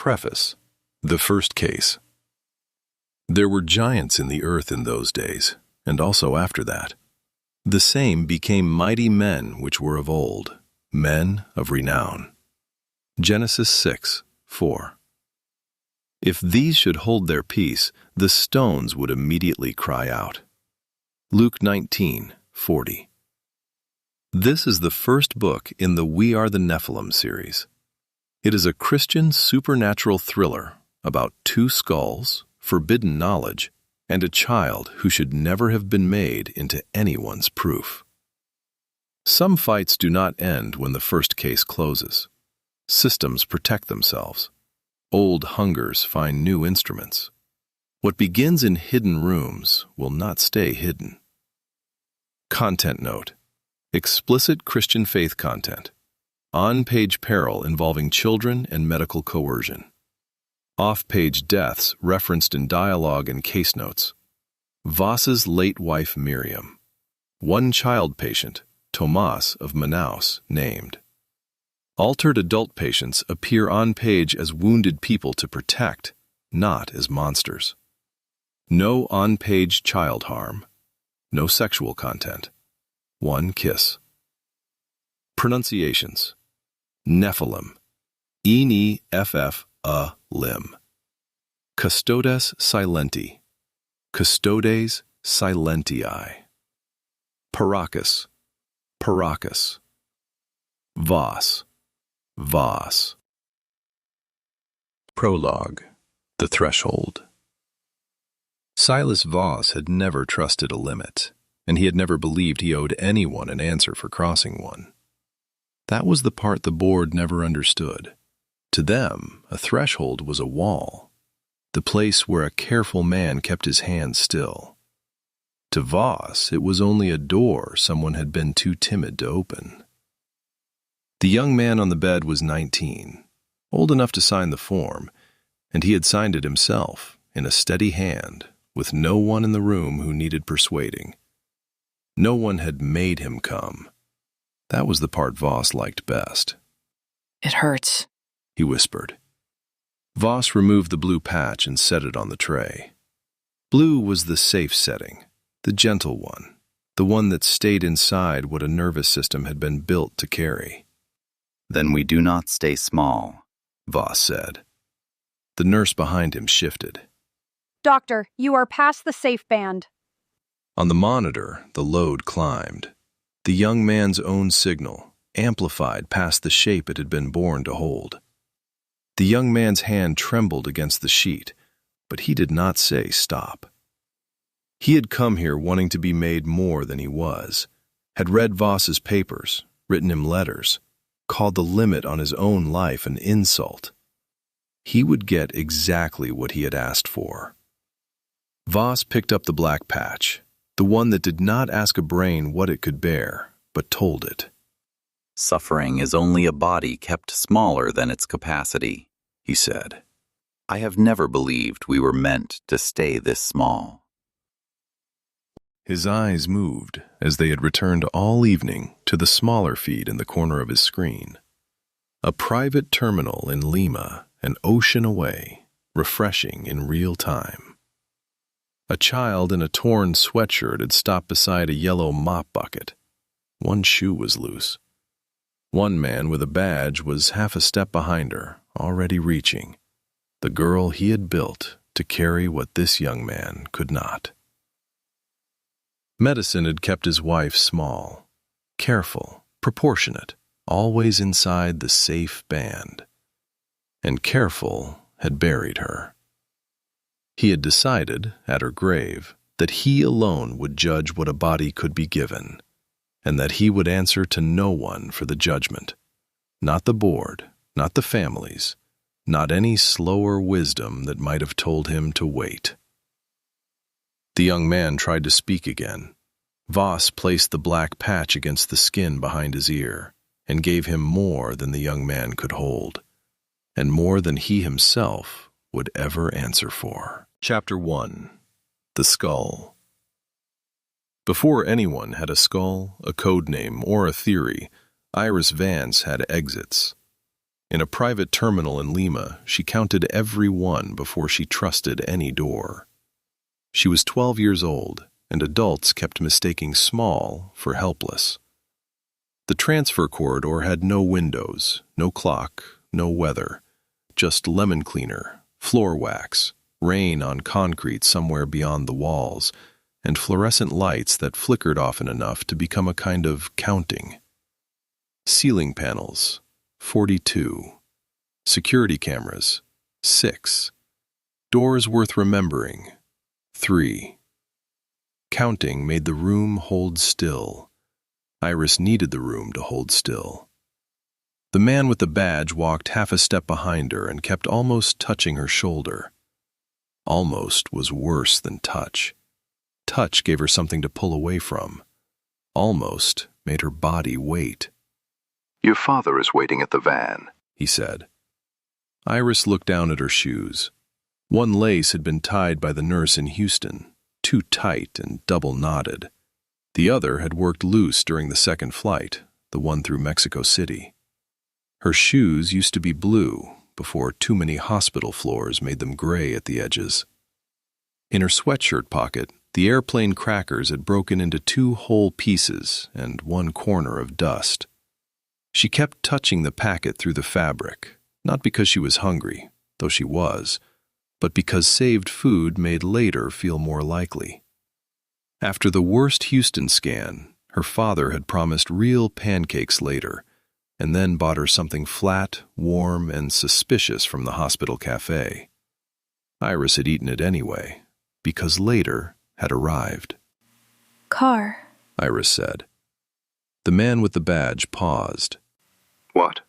Preface. The first case. There were giants in the earth in those days, and also after that. The same became mighty men which were of old, men of renown. Genesis 6:4. If these should hold their peace, the stones would immediately cry out. Luke 19:40. This is the first book in the We Are the Nephilim series. It is a Christian supernatural thriller about two skulls, forbidden knowledge, and a child who should never have been made into anyone's proof. Some fights do not end when the first case closes. Systems protect themselves. Old hungers find new instruments. What begins in hidden rooms will not stay hidden. Content note: explicit Christian faith content. On-page peril involving children and medical coercion. Off-page deaths referenced in dialogue and case notes. Voss's late wife Miriam. One child patient, Tomas of Manaus, named. Altered adult patients appear on page as wounded people to protect, not as monsters. No on-page child harm. No sexual content. One kiss. Pronunciations: Nephilim, lim. Custodes silenti, custodes silentii. Paracus, Voss, Prologue. The Threshold. Silas Voss had never trusted a limit, and he had never believed he owed anyone an answer for crossing one. That was the part the board never understood. To them, a threshold was a wall, the place where a careful man kept his hands still. To Voss, it was only a door someone had been too timid to open. The young man on the bed was 19, old enough to sign the form, and he had signed it himself, in a steady hand, with no one in the room who needed persuading. No one had made him come. That was the part Voss liked best. "It hurts," he whispered. Voss removed the blue patch and set it on the tray. Blue was the safe setting, the gentle one, the one that stayed inside what a nervous system had been built to carry. "Then we do not stay small," Voss said. The nurse behind him shifted. "Doctor, you are past the safe band." On the monitor, the load climbed. The young man's own signal, amplified past the shape it had been born to hold. The young man's hand trembled against the sheet, but he did not say stop. He had come here wanting to be made more than he was, had read Voss's papers, written him letters, called the limit on his own life an insult. He would get exactly what he had asked for. Voss picked up the black patch, the one that did not ask a brain what it could bear, but told it. "Suffering is only a body kept smaller than its capacity," he said. "I have never believed we were meant to stay this small." His eyes moved as they had returned all evening to the smaller feed in the corner of his screen. A private terminal in Lima, an ocean away, refreshing in real time. A child in a torn sweatshirt had stopped beside a yellow mop bucket. One shoe was loose. One man with a badge was half a step behind her, already reaching. The girl he had built to carry what this young man could not. Medicine had kept his wife small, careful, proportionate, always inside the safe band. And careful had buried her. He had decided, at her grave, that he alone would judge what a body could be given, and that he would answer to no one for the judgment. Not the board, not the families, not any slower wisdom that might have told him to wait. The young man tried to speak again. Voss placed the black patch against the skin behind his ear, and gave him more than the young man could hold, and more than he himself would ever answer for. Chapter 1. The Skull. Before anyone had a skull, a code name, or a theory, Iris Vance had exits. In a private terminal in Lima, she counted every one before she trusted any door. She was 12 years old, and adults kept mistaking small for helpless. The transfer corridor had no windows, no clock, no weather, just lemon cleaner, floor wax, rain on concrete somewhere beyond the walls, and fluorescent lights that flickered often enough to become a kind of counting. Ceiling panels, 42. Security cameras, 6. Doors worth remembering, 3. Counting made the room hold still. Iris needed the room to hold still. The man with the badge walked half a step behind her and kept almost touching her shoulder. Almost was worse than touch. Touch gave her something to pull away from. Almost made her body wait. "Your father is waiting at the van," he said. Iris looked down at her shoes. One lace had been tied by the nurse in Houston, too tight and double-knotted. The other had worked loose during the second flight, the one through Mexico City. Her shoes used to be blue before too many hospital floors made them gray at the edges. In her sweatshirt pocket, the airplane crackers had broken into 2 whole pieces and 1 corner of dust. She kept touching the packet through the fabric, not because she was hungry, though she was, but because saved food made later feel more likely. After the worst Houston scan, her father had promised real pancakes later, and then bought her something flat, warm, and suspicious from the hospital cafe. Iris had eaten it anyway, because later had arrived. "Car," Iris said. The man with the badge paused. "What?"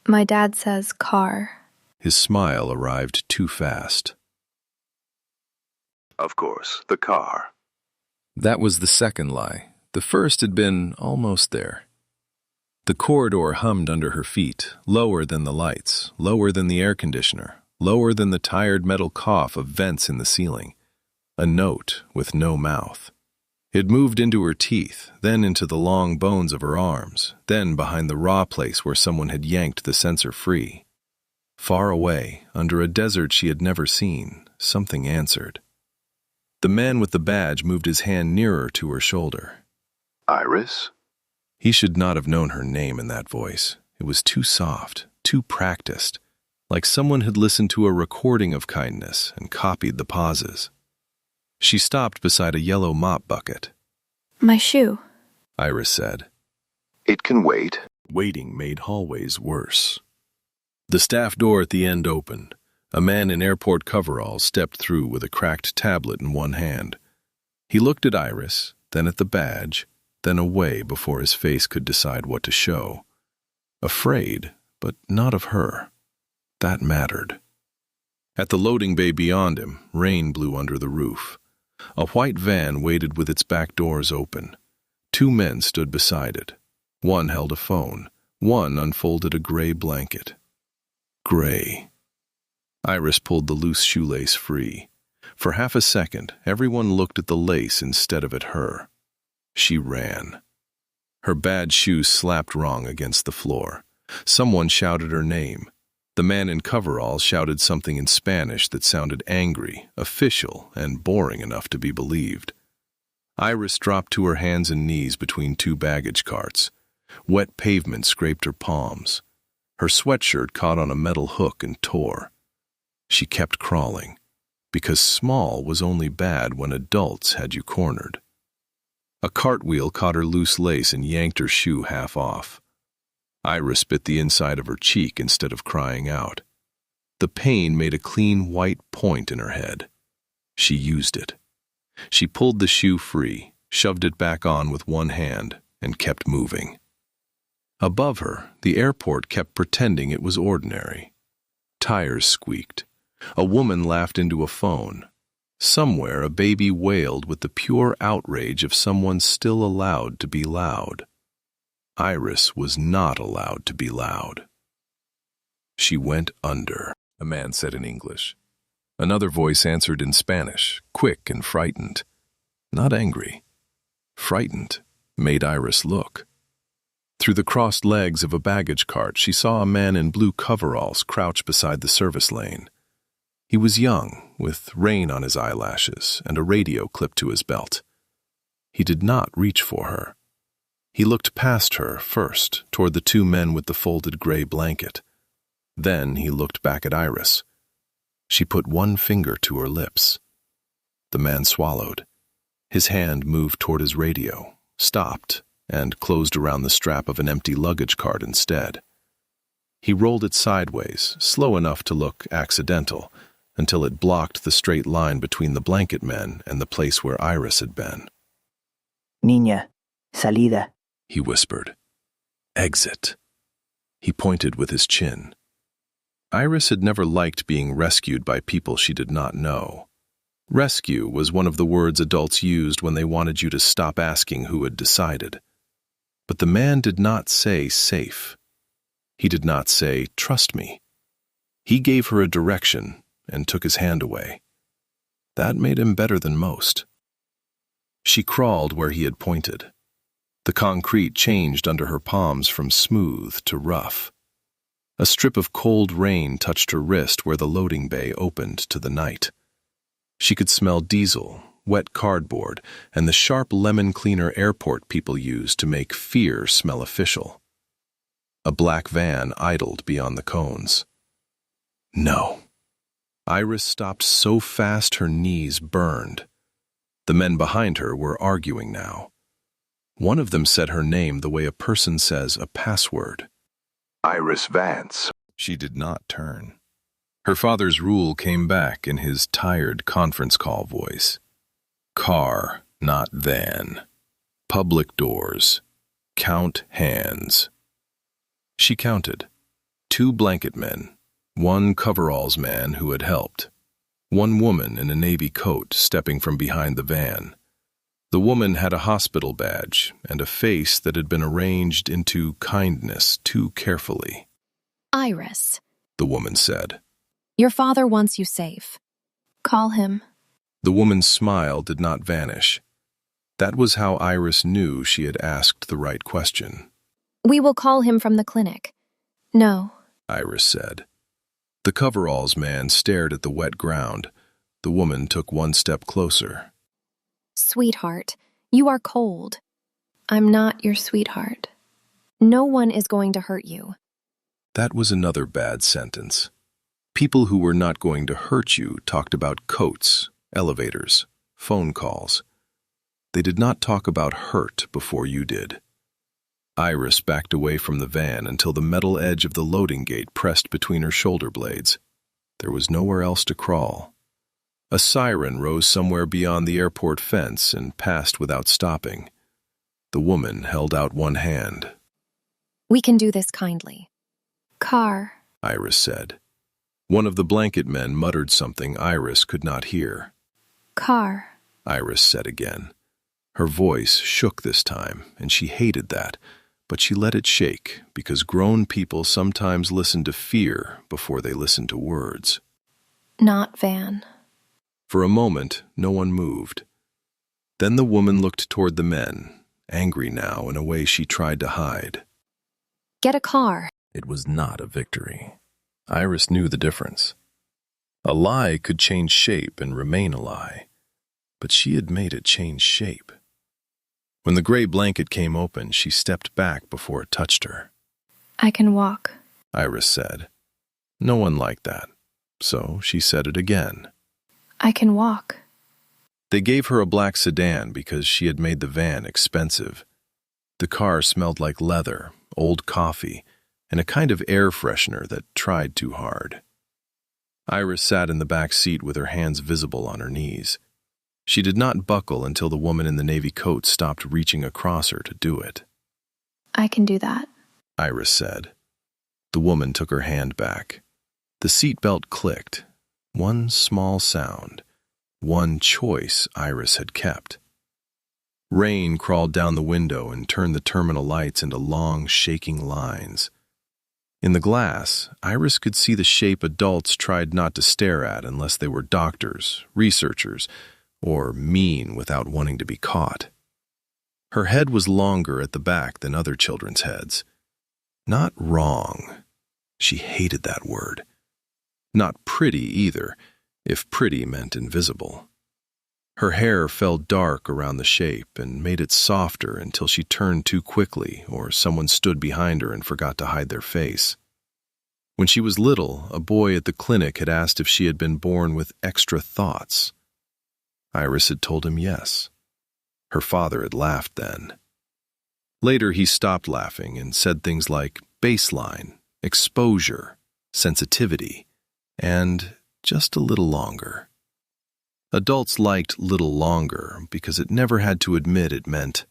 "My dad says car." His smile arrived too fast. "Of course, the car." That was the second lie. The first had been almost there. The corridor hummed under her feet, lower than the lights, lower than the air conditioner, lower than the tired metal cough of vents in the ceiling. A note with no mouth. It moved into her teeth, then into the long bones of her arms, then behind the raw place where someone had yanked the sensor free. Far away, under a desert she had never seen, something answered. The man with the badge moved his hand nearer to her shoulder. "Iris?" He should not have known her name in that voice. It was too soft, too practiced, like someone had listened to a recording of kindness and copied the pauses. She stopped beside a yellow mop bucket. "My shoe," Iris said. "It can wait." Waiting made hallways worse. The staff door at the end opened. A man in airport coveralls stepped through with a cracked tablet in one hand. He looked at Iris, then at the badge, then away before his face could decide what to show. Afraid, but not of her. That mattered. At the loading bay beyond him, rain blew under the roof. A white van waited with its back doors open. 2 men stood beside it. One held a phone. One unfolded a gray blanket. Gray. Iris pulled the loose shoelace free. For half a second, everyone looked at the lace instead of at her. She ran. Her bad shoe slapped wrong against the floor. Someone shouted her name. The man in coveralls shouted something in Spanish that sounded angry, official, and boring enough to be believed. Iris dropped to her hands and knees between 2 baggage carts. Wet pavement scraped her palms. Her sweatshirt caught on a metal hook and tore. She kept crawling, because small was only bad when adults had you cornered. A cartwheel caught her loose lace and yanked her shoe half off. Iris bit the inside of her cheek instead of crying out. The pain made a clean white point in her head. She used it. She pulled the shoe free, shoved it back on with one hand, and kept moving. Above her, the airport kept pretending it was ordinary. Tires squeaked. A woman laughed into a phone. Somewhere a baby wailed with the pure outrage of someone still allowed to be loud. Iris was not allowed to be loud. She went under, a man said in English. Another voice answered in Spanish, quick and frightened. Not angry. Frightened made Iris look. Through the crossed legs of a baggage cart, she saw a man in blue coveralls crouch beside the service lane. He was young, with rain on his eyelashes and a radio clipped to his belt. He did not reach for her. He looked past her first, toward the two men with the folded gray blanket. Then he looked back at Iris. She put one finger to her lips. The man swallowed. His hand moved toward his radio, stopped, and closed around the strap of an empty luggage cart instead. He rolled it sideways, slow enough to look accidental, until it blocked the straight line between the blanket men and the place where Iris had been. Niña, salida, he whispered. Exit. He pointed with his chin. Iris had never liked being rescued by people she did not know. Rescue was one of the words adults used when they wanted you to stop asking who had decided. But the man did not say safe. He did not say, trust me. He gave her a direction and took his hand away. That made him better than most. She crawled where he had pointed. The concrete changed under her palms from smooth to rough. A strip of cold rain touched her wrist where the loading bay opened to the night. She could smell diesel, wet cardboard, and the sharp lemon cleaner airport people use to make fear smell official. A black van idled beyond the cones. No. Iris stopped so fast her knees burned. The men behind her were arguing now. One of them said her name the way a person says a password. Iris Vance. She did not turn. Her father's rule came back in his tired conference call voice. Car, not van. Public doors. Count hands. She counted. 2 blanket men, 1 coveralls man who had helped, 1 woman in a navy coat stepping from behind the van. The woman had a hospital badge and a face that had been arranged into kindness too carefully. Iris, The woman said. your father wants you safe. Call him. The woman's smile did not vanish. That was how Iris knew she had asked the right question. We will call him from the clinic. No. Iris said. The coveralls man stared at the wet ground. The woman took 1 step closer. Sweetheart, you are cold. I'm not your sweetheart. No one is going to hurt you. That was another bad sentence. People who were not going to hurt you talked about coats, elevators, phone calls. They did not talk about hurt before you did. Iris backed away from the van until the metal edge of the loading gate pressed between her shoulder blades. There was nowhere else to crawl. A siren rose somewhere beyond the airport fence and passed without stopping. The woman held out 1 hand. We can do this kindly. Car. Iris said. One of the blanket men muttered something Iris could not hear. Car. Iris said again. Her voice shook this time, and she hated that, but she let it shake because grown people sometimes listen to fear before they listen to words. Not van. For a moment, no one moved. Then the woman looked toward the men, angry now in a way she tried to hide. Get a car. It was not a victory. Iris knew the difference. A lie could change shape and remain a lie, but she had made it change shape. When the gray blanket came open, she stepped back before it touched her. I can walk. Iris said. No one liked that, so she said it again. I can walk. They gave her a black sedan because she had made the van expensive. The car smelled like leather, old coffee, and a kind of air freshener that tried too hard. Iris sat in the back seat with her hands visible on her knees. She did not buckle until the woman in the navy coat stopped reaching across her to do it. I can do that. Iris said. The woman took her hand back. The seatbelt clicked. 1 small sound. 1 choice Iris had kept. Rain crawled down the window and turned the terminal lights into long, shaking lines. In the glass, Iris could see the shape adults tried not to stare at unless they were doctors, researchers, or mean without wanting to be caught. Her head was longer at the back than other children's heads. Not wrong. She hated that word. Not pretty either, if pretty meant invisible. Her hair fell dark around the shape and made it softer until she turned too quickly or someone stood behind her and forgot to hide their face. When she was little, a boy at the clinic had asked if she had been born with extra thoughts. Iris had told him yes. Her father had laughed then. Later, he stopped laughing and said things like baseline, exposure, sensitivity, and just a little longer. Adults liked little longer because it never had to admit it meant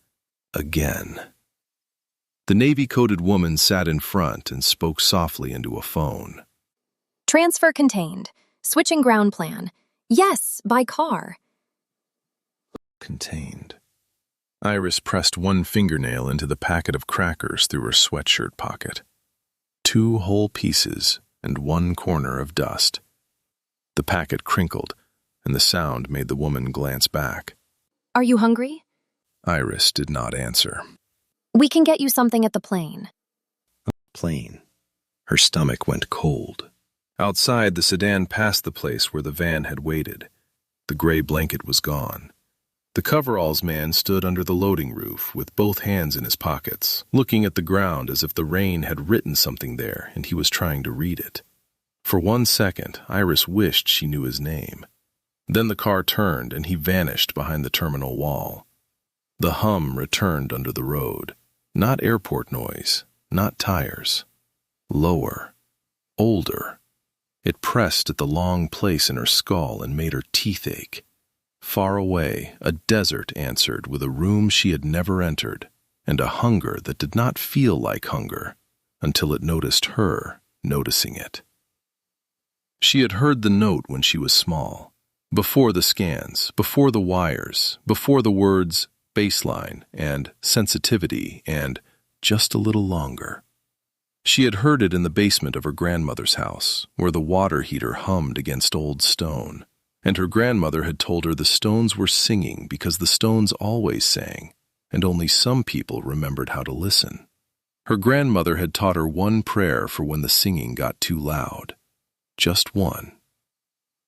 again. The navy-coated woman sat in front and spoke softly into a phone. Transfer contained. Switching ground plan. Yes, by car. Contained. Iris pressed one fingernail into the packet of crackers through her sweatshirt pocket. 2 whole pieces and 1 corner of dust. The packet crinkled, and the sound made the woman glance back. Are you hungry? Iris did not answer. We can get you something at the plane. Plane. Her stomach went cold. Outside, the sedan passed the place where the van had waited. The gray blanket was gone. The coveralls man stood under the loading roof with both hands in his pockets, looking at the ground as if the rain had written something there and he was trying to read it. For 1 second, Iris wished she knew his name. Then the car turned and he vanished behind the terminal wall. The hum returned under the road. Not airport noise, not tires. Lower, older. It pressed at the long place in her skull and made her teeth ache. Far away, a desert answered with a room she had never entered, and a hunger that did not feel like hunger until it noticed her noticing it. She had heard the note when she was small, before the scans, before the wires, before the words baseline and sensitivity and just a little longer. She had heard it in the basement of her grandmother's house, where the water heater hummed against old stone, and her grandmother had told her the stones were singing because the stones always sang, and only some people remembered how to listen. Her grandmother had taught her one prayer for when the singing got too loud. Just one.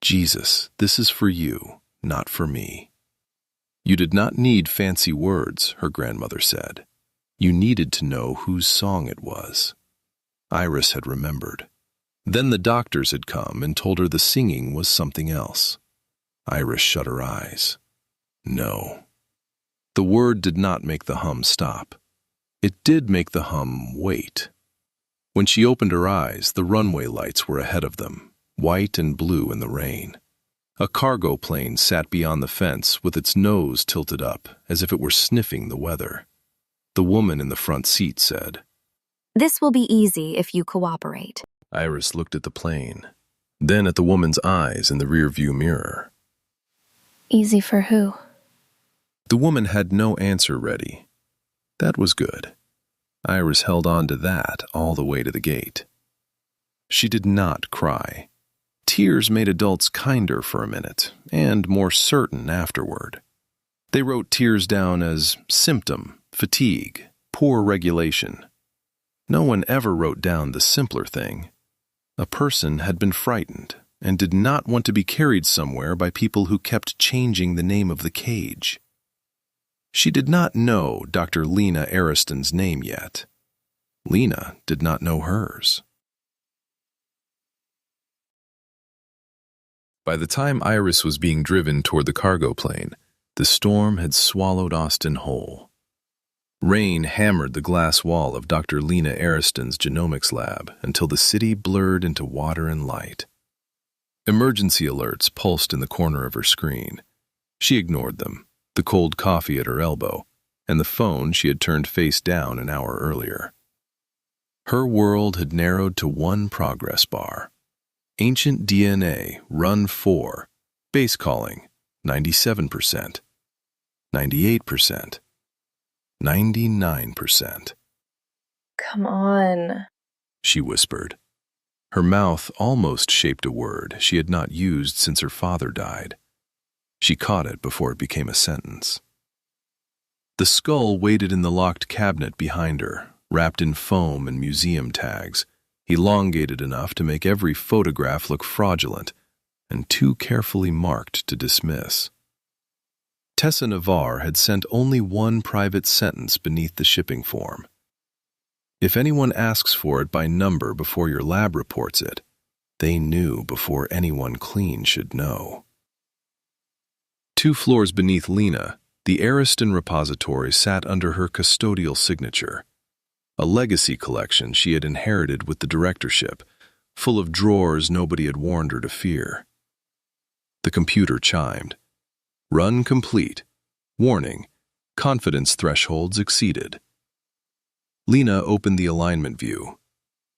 Jesus, this is for you, not for me. You did not need fancy words, her grandmother said. You needed to know whose song it was. Iris had remembered. Then the doctors had come and told her the singing was something else. Iris shut her eyes. No. The word did not make the hum stop. It did make the hum wait. When she opened her eyes, the runway lights were ahead of them, white and blue in the rain. A cargo plane sat beyond the fence with its nose tilted up, as if it were sniffing the weather. The woman in the front seat said, This will be easy if you cooperate. Iris looked at the plane, then at the woman's eyes in the rearview mirror. Easy for who? The woman had no answer ready. That was good. Iris held on to that all the way to the gate. She did not cry. Tears made adults kinder for a minute, and more certain afterward. They wrote tears down as symptom, fatigue, poor regulation. No one ever wrote down the simpler thing. A person had been frightened and did not want to be carried somewhere by people who kept changing the name of the cage. She did not know Dr. Lena Ariston's name yet. Lena did not know hers. By the time Iris was being driven toward the cargo plane, the storm had swallowed Austin whole. Rain hammered the glass wall of Dr. Lena Ariston's genomics lab until the city blurred into water and light. Emergency alerts pulsed in the corner of her screen. She ignored them, the cold coffee at her elbow, and the phone she had turned face down an hour earlier. Her world had narrowed to one progress bar. Ancient DNA, run 4, base calling, 97%, 98%, 99%. Come on. She whispered. Her mouth almost shaped a word she had not used since her father died. She caught it before it became a sentence. The skull waited in the locked cabinet behind her, wrapped in foam and museum tags, elongated enough to make every photograph look fraudulent, and too carefully marked to dismiss. Tessa Navarre had sent only one private sentence beneath the shipping form. If anyone asks for it by number before your lab reports it, they knew before anyone clean should know. 2 floors beneath Lena, the Ariston repository sat under her custodial signature, a legacy collection she had inherited with the directorship, full of drawers nobody had warned her to fear. The computer chimed. Run complete. Warning, confidence thresholds exceeded. Lena opened the alignment view.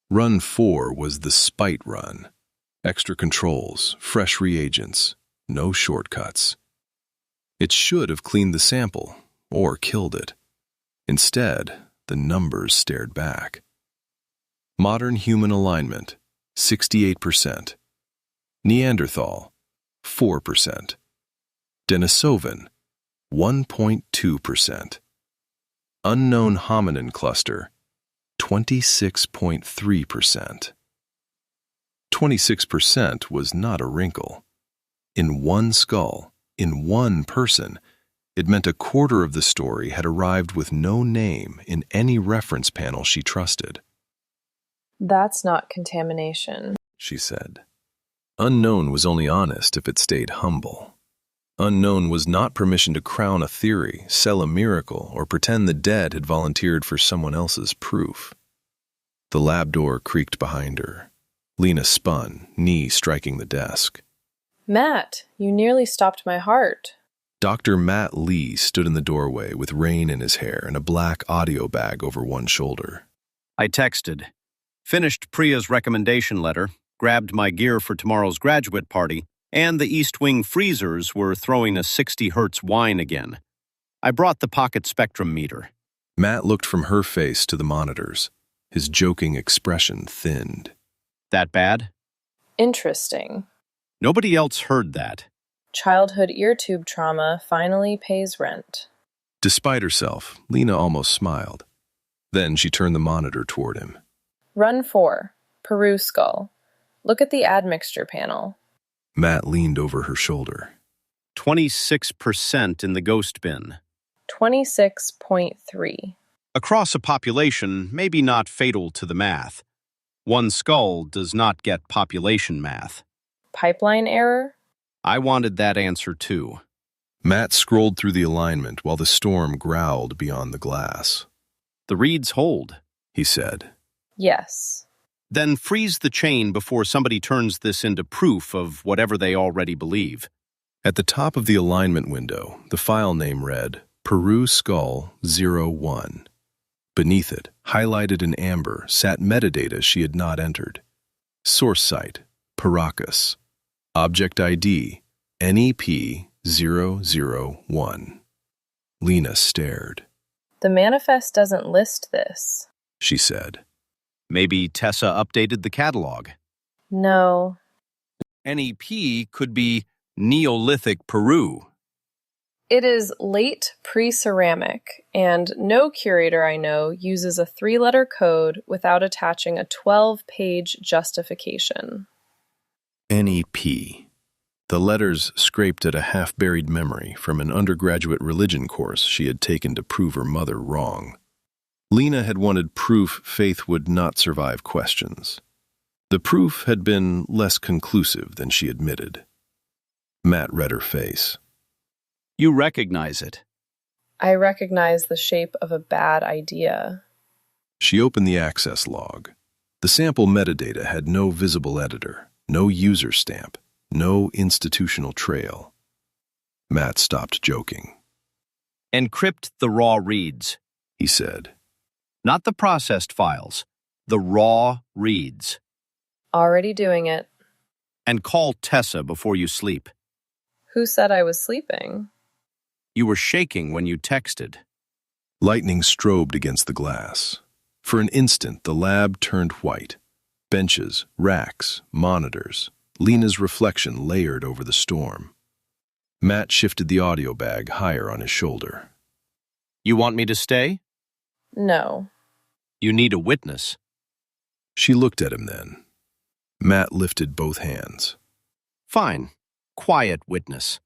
Run 4 was the spite run. Extra controls, fresh reagents, no shortcuts. It should have cleaned the sample, or killed it. Instead, the numbers stared back. Modern human alignment, 68%. Neanderthal, 4%. Denisovan, 1.2%. Unknown hominin cluster, 26.3%. 26% was not a wrinkle. In one skull, in one person, it meant a quarter of the story had arrived with no name in any reference panel she trusted. That's not contamination, She said. Unknown was only honest if it stayed humble. Unknown was not permission to crown a theory, sell a miracle, or pretend the dead had volunteered for someone else's proof. The lab door creaked behind her. Lena spun, knee striking the desk. Matt, you nearly stopped my heart. Dr. Matt Lee stood in the doorway with rain in his hair and a black audio bag over one shoulder. I texted, finished Priya's recommendation letter, grabbed my gear for tomorrow's graduate party, and the East Wing freezers were throwing a 60 hertz whine again. I brought the pocket spectrum meter. Matt looked from her face to the monitors. His joking expression thinned. That bad? Interesting. Nobody else heard that. Childhood ear tube trauma finally pays rent. Despite herself, Lena almost smiled. Then she turned the monitor toward him. Run 4, Peru skull. Look at the admixture panel. Matt leaned over her shoulder. 26% in the ghost bin. 26.3. Across a population, maybe not fatal to the math. One skull does not get population math. Pipeline error? I wanted that answer too. Matt scrolled through the alignment while the storm growled beyond the glass. The reads hold, He said. Yes. Then freeze the chain before somebody turns this into proof of whatever they already believe. At the top of the alignment window, the file name read, Peru Skull 01. Beneath it, highlighted in amber, sat metadata she had not entered. Source site, Paracas. Object ID, NEP001. Lena stared. The manifest doesn't list this. She said. Maybe Tessa updated the catalog. No. NEP could be Neolithic Peru. It is late pre-ceramic, and no curator I know uses a 3-letter code without attaching a 12-page justification. NEP. The letters scraped at a half-buried memory from an undergraduate religion course she had taken to prove her mother wrong. Lena had wanted proof faith would not survive questions. The proof had been less conclusive than she admitted. Matt read her face. You recognize it. I recognize the shape of a bad idea. She opened the access log. The sample metadata had no visible editor, no user stamp, no institutional trail. Matt stopped joking. Encrypt the raw reads, He said. Not the processed files, the raw reads. Already doing it. And call Tessa before you sleep. Who said I was sleeping? You were shaking when you texted. Lightning strobed against the glass. For an instant, the lab turned white. Benches, racks, monitors. Lena's reflection layered over the storm. Matt shifted the audio bag higher on his shoulder. You want me to stay? No. You need a witness. She looked at him then. Matt lifted both hands. Fine. Quiet witness.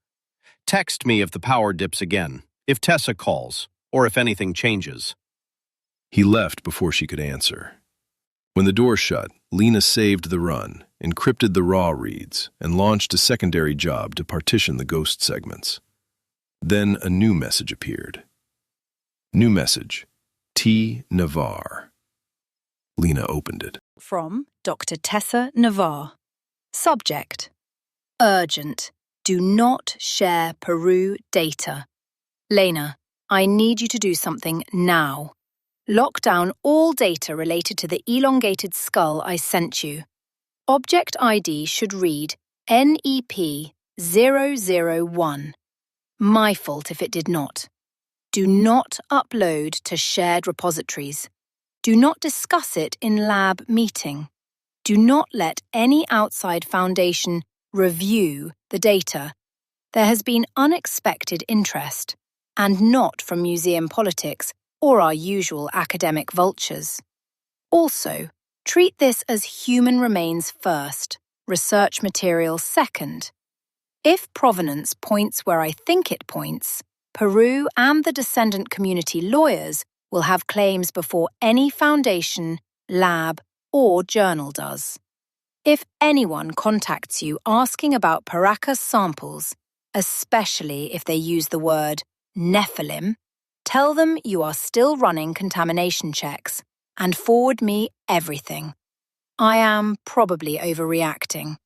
Text me if the power dips again, if Tessa calls, or if anything changes. He left before she could answer. When the door shut, Lena saved the run, encrypted the raw reads, and launched a secondary job to partition the ghost segments. Then a new message appeared. New message. T. Navarre. Lena opened it. From Dr. Tessa Navarre. Subject: Urgent. Do not share Peru data. Lena, I need you to do something now. Lock down all data related to the elongated skull I sent you. Object ID should read NEP001. My fault if it did not. Do not upload to shared repositories. Do not discuss it in lab meeting. Do not let any outside foundation review the data. There has been unexpected interest, and not from museum politics or our usual academic vultures. Also, treat this as human remains first, research material second. If provenance points where I think it points, Peru and the descendant community lawyers will have claims before any foundation, lab, or journal does. If anyone contacts you asking about Paracas samples, especially if they use the word Nephilim, tell them you are still running contamination checks and forward me everything. I am probably overreacting.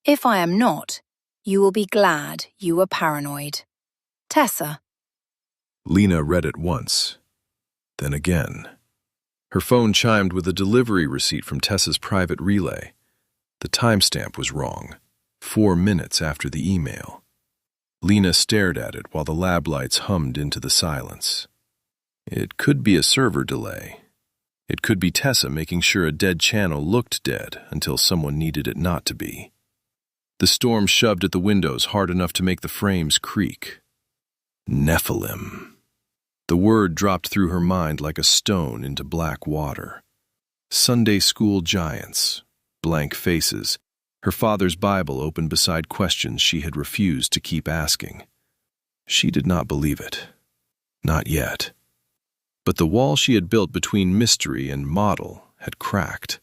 If I am not, you will be glad you were paranoid. Tessa. Lena read it once, then again. Her phone chimed with a delivery receipt from Tessa's private relay. The timestamp was wrong, 4 minutes after the email. Lena stared at it while the lab lights hummed into the silence. It could be a server delay. It could be Tessa making sure a dead channel looked dead until someone needed it not to be. The storm shoved at the windows hard enough to make the frames creak. Nephilim. The word dropped through her mind like a stone into black water. Sunday school giants, blank faces, her father's Bible open beside questions she had refused to keep asking. She did not believe it. Not yet. But the wall she had built between mystery and model had cracked.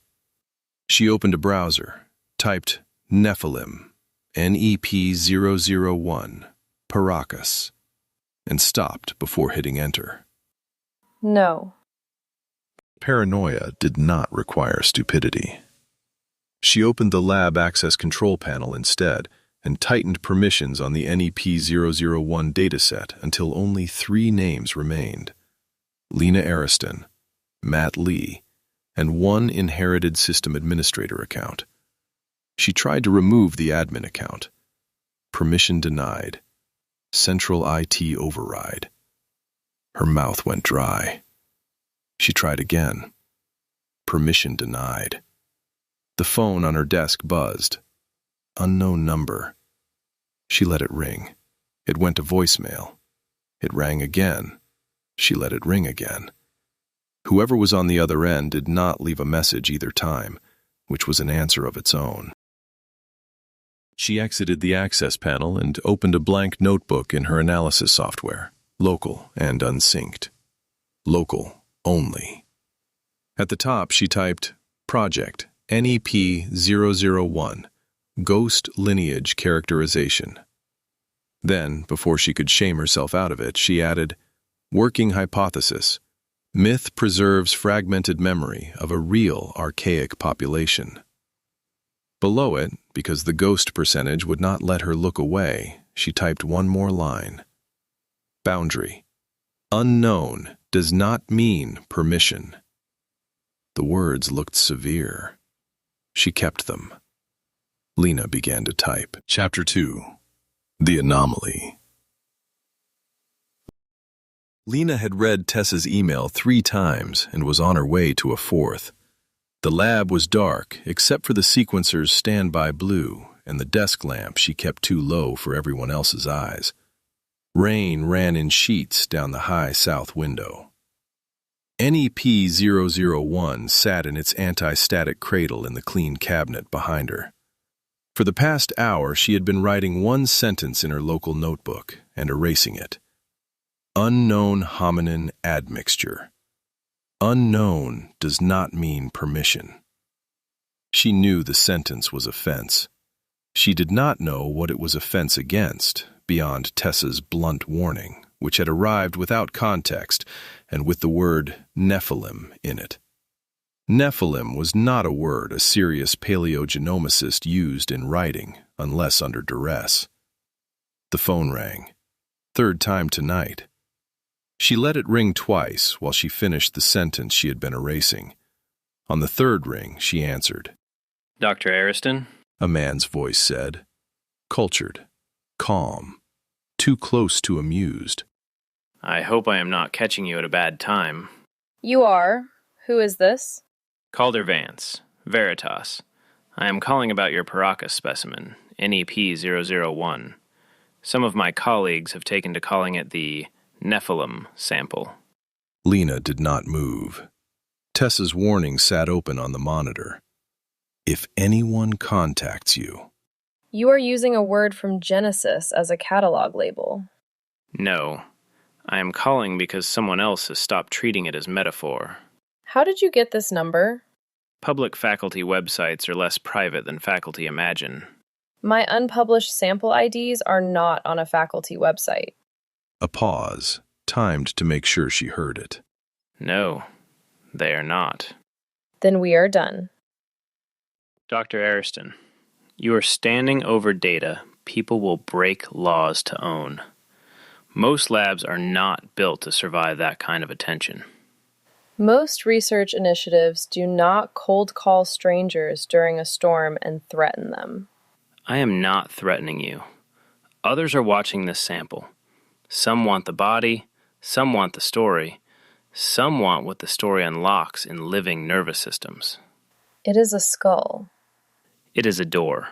She opened a browser, typed Nephilim, NEP001, Paracas, and stopped before hitting enter. No. Paranoia did not require stupidity. She opened the lab access control panel instead and tightened permissions on the NEP001 dataset until only 3 names remained: Lena Ariston, Matt Lee, and 1 inherited system administrator account. She tried to remove the admin account. Permission denied. Central IT override. Her mouth went dry. She tried again. Permission denied. The phone on her desk buzzed. Unknown number. She let it ring. It went to voicemail. It rang again. She let it ring again. Whoever was on the other end did not leave a message either time, which was an answer of its own. She exited the access panel and opened a blank notebook in her analysis software, local and unsynced. Local only. At the top, she typed Project NEP001, Ghost Lineage Characterization. Then, before she could shame herself out of it, she added, Working hypothesis. Myth preserves fragmented memory of a real archaic population. Below it, because the ghost percentage would not let her look away, she typed one more line. Boundary. Unknown does not mean permission. The words looked severe. She kept them. Lena began to type. Chapter 2. The Anomaly. Lena had read Tessa's email 3 times and was on her way to a 4th. The lab was dark, except for the sequencer's standby blue and the desk lamp she kept too low for everyone else's eyes. Rain ran in sheets down the high south window. NEP-001 sat in its anti-static cradle in the clean cabinet behind her. For the past hour, she had been writing one sentence in her local notebook and erasing it. Unknown hominin admixture. Unknown does not mean permission. She knew the sentence was offense. She did not know what it was offense against, beyond Tessa's blunt warning, which had arrived without context and with the word Nephilim in it. Nephilim was not a word a serious paleogenomicist used in writing, unless under duress. The phone rang. Third time tonight. She let it ring twice while she finished the sentence she had been erasing. On the third ring, she answered. Dr. Ariston? A man's voice said. Cultured. Calm. Too close to amused. I hope I am not catching you at a bad time. You are. Who is this? Calder Vance, Veritas. I am calling about your Paracas specimen, NEP-001. Some of my colleagues have taken to calling it the Nephilim sample. Lena did not move. Tessa's warning sat open on the monitor. If anyone contacts you... You are using a word from Genesis as a catalog label. No. I am calling because someone else has stopped treating it as metaphor. How did you get this number? Public faculty websites are less private than faculty imagine. My unpublished sample IDs are not on a faculty website. A pause, timed to make sure she heard it. No, they are not. Then we are done. Dr. Ariston, you are standing over data people will break laws to own. Most labs are not built to survive that kind of attention. Most research initiatives do not cold call strangers during a storm and threaten them. I am not threatening you. Others are watching this sample. Some want the body, some want the story, some want what the story unlocks in living nervous systems. It is a skull. It is a door,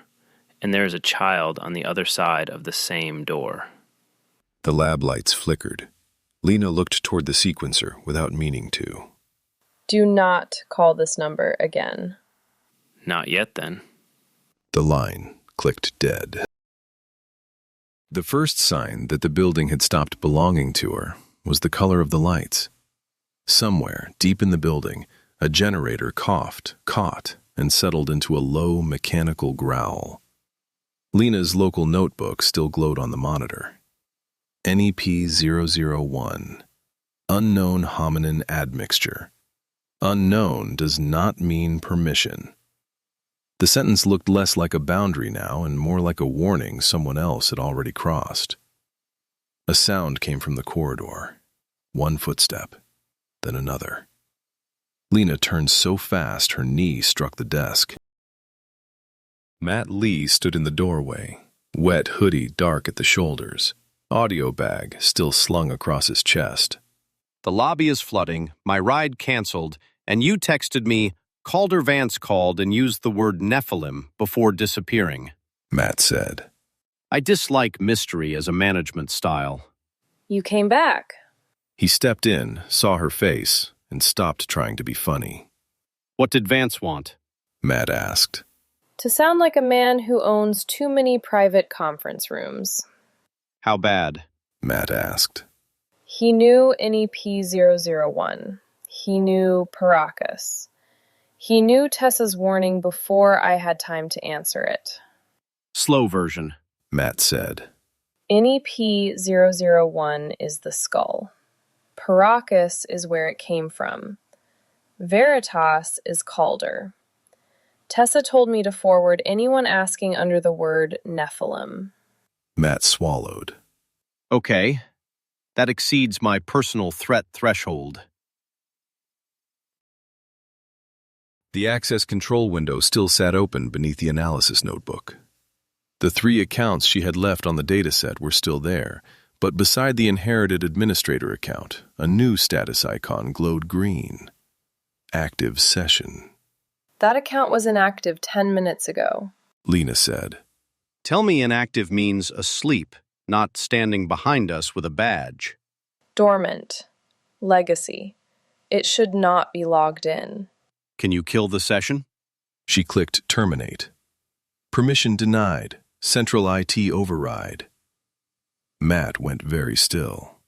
and there is a child on the other side of the same door. The lab lights flickered. Lena looked toward the sequencer without meaning to. Do not call this number again. Not yet, then. The line clicked dead. The first sign that the building had stopped belonging to her was the color of the lights. Somewhere, deep in the building, a generator coughed, caught, and settled into a low mechanical growl. Lena's local notebook still glowed on the monitor. NEP-001. Unknown hominin admixture. Unknown does not mean permission. The sentence looked less like a boundary now and more like a warning someone else had already crossed. A sound came from the corridor. One footstep, then another. Lena turned so fast her knee struck the desk. Matt Lee stood in the doorway, wet hoodie dark at the shoulders, audio bag still slung across his chest. The lobby is flooding, my ride canceled, and you texted me, Calder Vance called and used the word Nephilim before disappearing. Matt said. I dislike mystery as a management style. You came back. He stepped in, saw her face, and stopped trying to be funny. What did Vance want? Matt asked. To sound like a man who owns too many private conference rooms. How bad? Matt asked. He knew NEP-001. He knew Paracas. He knew Tessa's warning before I had time to answer it. Slow version, Matt said. NEP-001 is the skull. Paracas is where it came from. Veritas is Calder. Tessa told me to forward anyone asking under the word Nephilim. Matt swallowed. Okay. That exceeds my personal threat threshold. The access control window still sat open beneath the analysis notebook. The 3 accounts she had left on the dataset were still there, but beside the inherited administrator account, a new status icon glowed green. Active session. That account was inactive 10 minutes ago. Lena said. Tell me inactive means asleep, not standing behind us with a badge. Dormant. Legacy. It should not be logged in. Can you kill the session? She clicked Terminate. Permission denied. Central IT override. Matt went very still.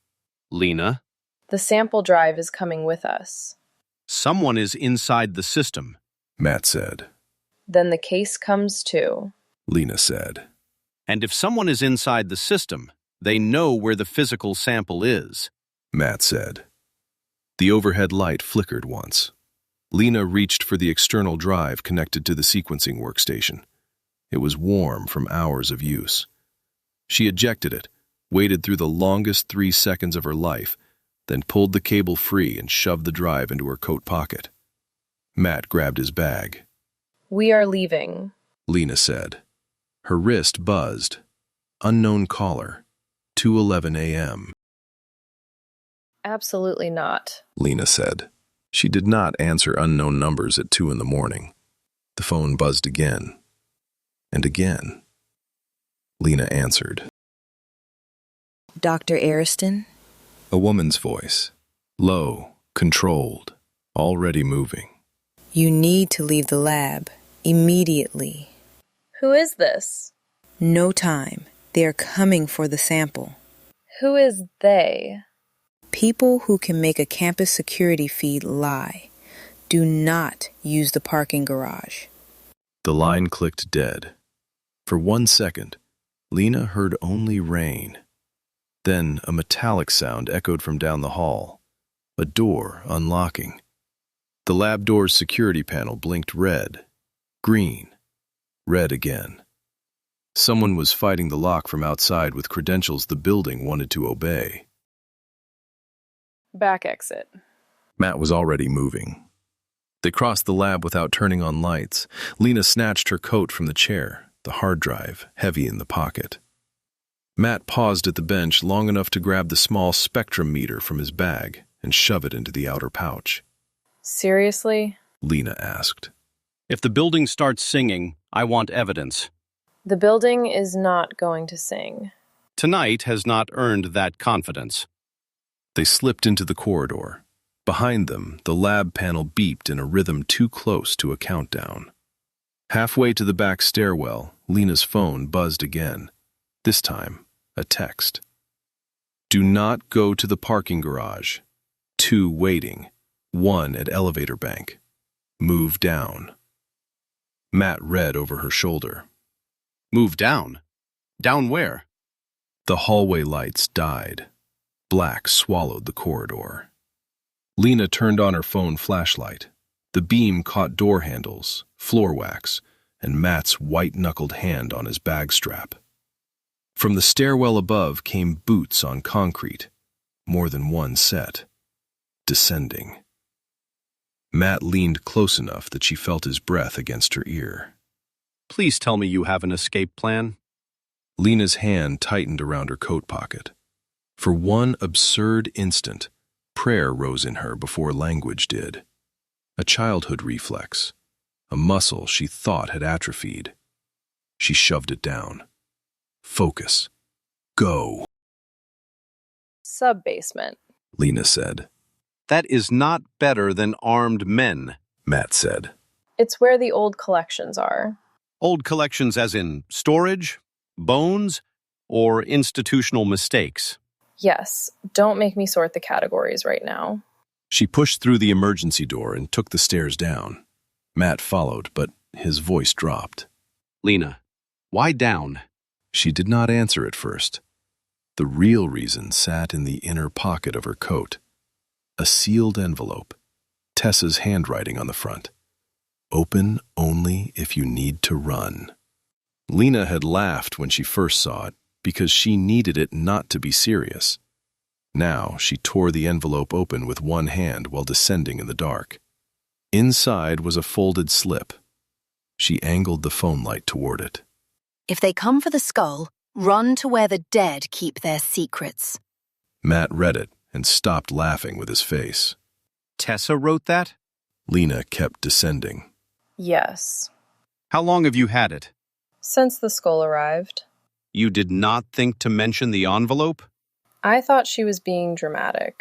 Lena, The sample drive is coming with us. someone is inside the system. Matt said. Then the case comes too. Lena said. And if someone is inside the system, they know where the physical sample is. Matt said. The overhead light flickered once. Lena reached for the external drive connected to the sequencing workstation. It was warm from hours of use. She ejected it, waited through the longest 3 seconds of her life, then pulled the cable free and shoved the drive into her coat pocket. Matt grabbed his bag. We are leaving. Lena said. Her wrist buzzed. Unknown caller. 2:11 a.m. Absolutely not. Lena said. She did not answer unknown numbers at 2 in the morning. The phone buzzed again. And again. Lena answered. Dr. Ariston? A woman's voice. Low, controlled, already moving. You need to leave the lab. Immediately. Who is this? No time. They are coming for the sample. Who is they? People who can make a campus security feed lie. Do not use the parking garage. The line clicked dead. For 1 second, Lena heard only rain. Then a metallic sound echoed from down the hall. A door unlocking. The lab door's security panel blinked red, green, red again. Someone was fighting the lock from outside with credentials the building wanted to obey. Back exit. Matt was already moving. They crossed the lab without turning on lights. Lena snatched her coat from the chair, the hard drive heavy in the pocket. Matt paused at the bench long enough to grab the small spectrum meter from his bag and shove it into the outer pouch. Seriously? Lena asked. If the building starts singing, I want evidence. The building is not going to sing. Tonight has not earned that confidence. They slipped into the corridor. Behind them, the lab panel beeped in a rhythm too close to a countdown. Halfway to the back stairwell, Lena's phone buzzed again. This time, a text. Do not go to the parking garage. 2 waiting. 1 at elevator bank. Move down. Matt read over her shoulder. Move down? Down where? The hallway lights died. Black swallowed the corridor. Lena turned on her phone flashlight. The beam caught door handles, floor wax, and Matt's white-knuckled hand on his bag strap. From the stairwell above came boots on concrete, more than one set, descending. Matt leaned close enough that she felt his breath against her ear. Please tell me you have an escape plan. Lena's hand tightened around her coat pocket. For one absurd instant, prayer rose in her before language did. A childhood reflex, a muscle she thought had atrophied. She shoved it down. Focus. Go. Sub-basement. Lena said. That is not better than armed men, Matt said. It's where the old collections are. Old collections as in storage, bones, or institutional mistakes. Yes, don't make me sort the categories right now. She pushed through the emergency door and took the stairs down. Matt followed, but his voice dropped. Lena, why down? She did not answer at first. The real reason sat in the inner pocket of her coat. A sealed envelope, Tessa's handwriting on the front. Open only if you need to run. Lena had laughed when she first saw it because she needed it not to be serious. Now she tore the envelope open with one hand while descending in the dark. Inside was a folded slip. She angled the phone light toward it. If they come for the skull, run to where the dead keep their secrets. Matt read it and stopped laughing with his face. Tessa wrote that? Lena kept descending. Yes. How long have you had it? Since the skull arrived. You did not think to mention the envelope? I thought she was being dramatic.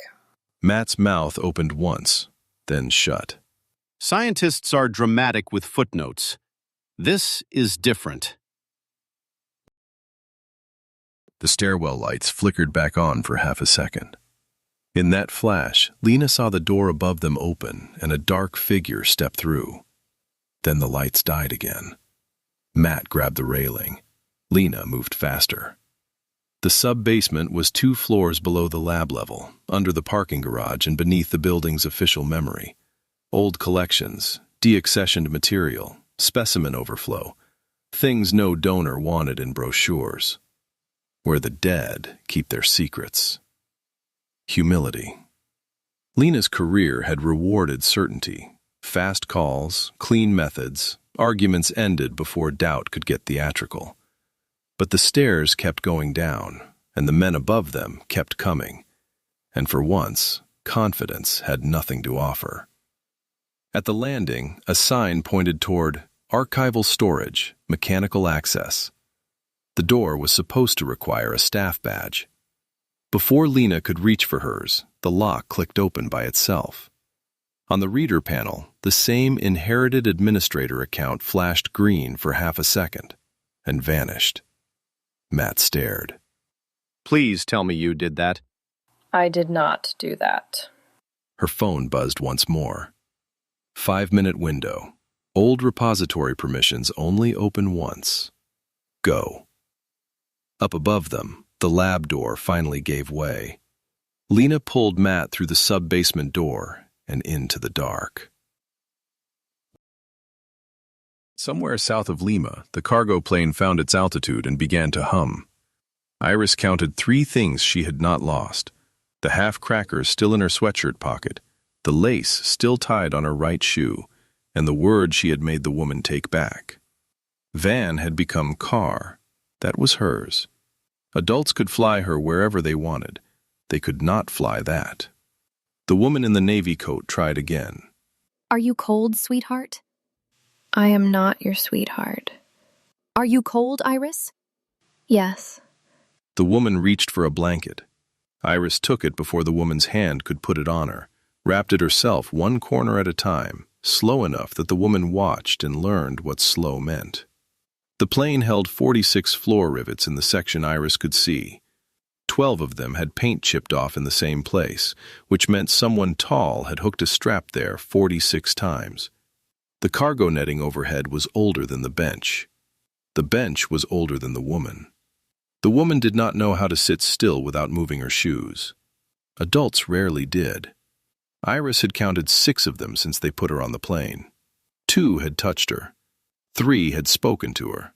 Matt's mouth opened once, then shut. Scientists are dramatic with footnotes. This is different. The stairwell lights flickered back on for half a second. In that flash, Lena saw the door above them open and a dark figure step through. Then the lights died again. Matt grabbed the railing. Lena moved faster. The sub-basement was 2 floors below the lab level, under the parking garage and beneath the building's official memory. Old collections, deaccessioned material, specimen overflow, things no donor wanted in brochures. Where the dead keep their secrets. Humility. Lena's career had rewarded certainty. Fast calls, clean methods, arguments ended before doubt could get theatrical. But the stairs kept going down, and the men above them kept coming. And for once, confidence had nothing to offer. At the landing, a sign pointed toward archival storage, mechanical access. The door was supposed to require a staff badge. Before Lena could reach for hers, the lock clicked open by itself. On the reader panel, the same inherited administrator account flashed green for half a second and vanished. Matt stared. Please tell me you did that. I did not do that. Her phone buzzed once more. 5-minute window. Old repository permissions only open once. Go. Up above them, the lab door finally gave way. Lena pulled Matt through the sub-basement door and into the dark. Somewhere south of Lima, the cargo plane found its altitude and began to hum. Iris counted 3 things she had not lost: the half crackers still in her sweatshirt pocket, the lace still tied on her right shoe, and the word she had made the woman take back. Van had become car. That was hers. Adults could fly her wherever they wanted. They could not fly that. The woman in the navy coat tried again. Are you cold, sweetheart? I am not your sweetheart. Are you cold, Iris? Yes. The woman reached for a blanket. Iris took it before the woman's hand could put it on her, wrapped it herself 1 corner at a time, slow enough that the woman watched and learned what slow meant. The plane held 46 floor rivets in the section Iris could see. 12 of them had paint chipped off in the same place, which meant someone tall had hooked a strap there 46 times. The cargo netting overhead was older than the bench. The bench was older than the woman. The woman did not know how to sit still without moving her shoes. Adults rarely did. Iris had counted 6 of them since they put her on the plane. 2 had touched her. 3 had spoken to her.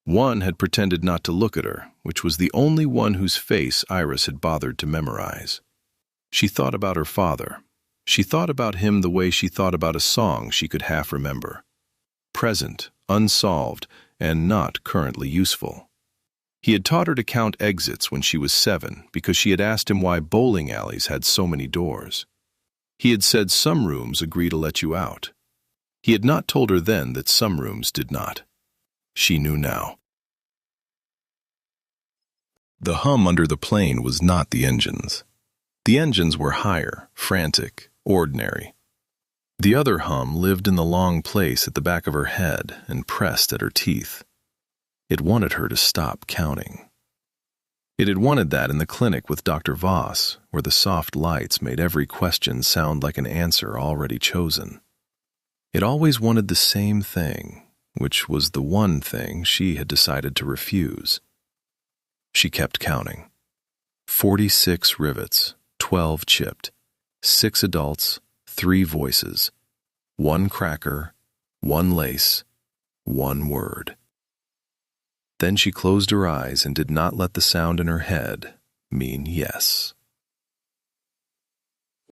1 had pretended not to look at her, which was the only one whose face Iris had bothered to memorize. She thought about her father. She thought about him the way she thought about a song she could half remember. Present, unsolved, and not currently useful. He had taught her to count exits when she was 7 because she had asked him why bowling alleys had so many doors. He had said some rooms agree to let you out. He had not told her then that some rooms did not. She knew now. The hum under the plane was not the engines. The engines were higher, frantic, ordinary. The other hum lived in the long place at the back of her head and pressed at her teeth. It wanted her to stop counting. It had wanted that in the clinic with Dr. Voss, where the soft lights made every question sound like an answer already chosen. It always wanted the same thing, which was the one thing she had decided to refuse. She kept counting. 46 rivets, 12 chipped, 6 adults, 3 voices, 1 cracker, 1 lace, 1 word. Then she closed her eyes and did not let the sound in her head mean yes.